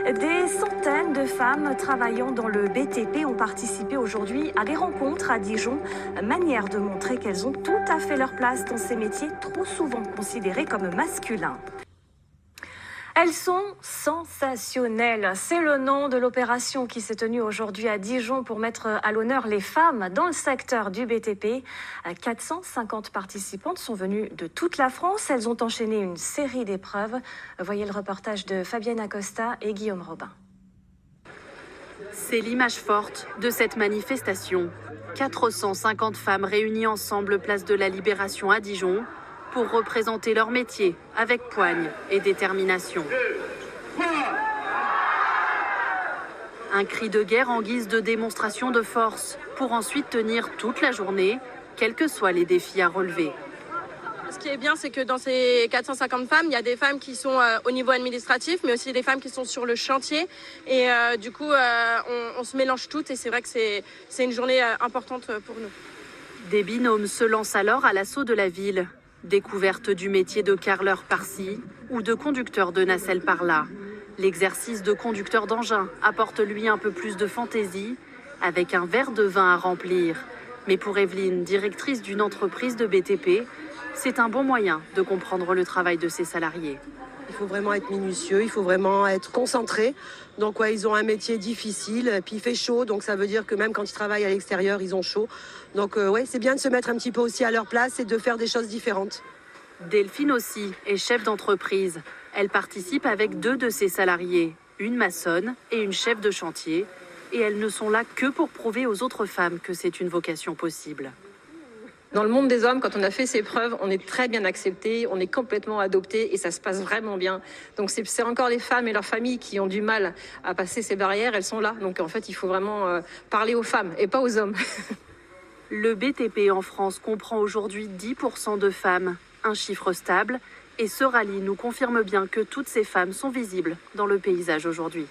Des centaines de femmes travaillant dans le BTP ont participé aujourd'hui à des rencontres à Dijon, manière de montrer qu'elles ont tout à fait leur place dans ces métiers trop souvent considérés comme masculins. Elles sont sensationnelles. C'est le nom de l'opération qui s'est tenue aujourd'hui à Dijon pour mettre à l'honneur les femmes dans le secteur du BTP. 450 participantes sont venues de toute la France. Elles ont enchaîné une série d'épreuves. Voyez le reportage de Fabienne Acosta et Guillaume Robin. C'est l'image forte de cette manifestation. 450 femmes réunies ensemble place de la Libération à Dijon pour représenter leur métier avec poigne et détermination. Un cri de guerre en guise de démonstration de force pour ensuite tenir toute la journée, quels que soient les défis à relever. Ce qui est bien, c'est que dans ces 450 femmes, il y a des femmes qui sont au niveau administratif, mais aussi des femmes qui sont sur le chantier. Et du coup, on se mélange toutes et c'est vrai que c'est une journée importante pour nous. Des binômes se lancent alors à l'assaut de la ville. Découverte du métier de carreleur par-ci ou de conducteur de nacelle par-là. L'exercice de conducteur d'engin apporte lui un peu plus de fantaisie, avec un verre de vin à remplir. Mais pour Evelyne, directrice d'une entreprise de BTP, c'est un bon moyen de comprendre le travail de ses salariés. Il faut vraiment être minutieux, il faut vraiment être concentré. Donc ouais, ils ont un métier difficile, puis il fait chaud, donc ça veut dire que même quand ils travaillent à l'extérieur, ils ont chaud. Donc ouais, c'est bien de se mettre un petit peu aussi à leur place et de faire des choses différentes. Delphine aussi est chef d'entreprise. Elle participe avec 2 de ses salariés, une maçonne et une chef de chantier. Et elles ne sont là que pour prouver aux autres femmes que c'est une vocation possible. Dans le monde des hommes, quand on a fait ces preuves, on est très bien accepté, on est complètement adopté et ça se passe vraiment bien. Donc c'est encore les femmes et leurs familles qui ont du mal à passer ces barrières, elles sont là. Donc en fait, il faut vraiment parler aux femmes et pas aux hommes. Le BTP en France comprend aujourd'hui 10% de femmes, un chiffre stable. Et ce rallye nous confirme bien que toutes ces femmes sont visibles dans le paysage aujourd'hui.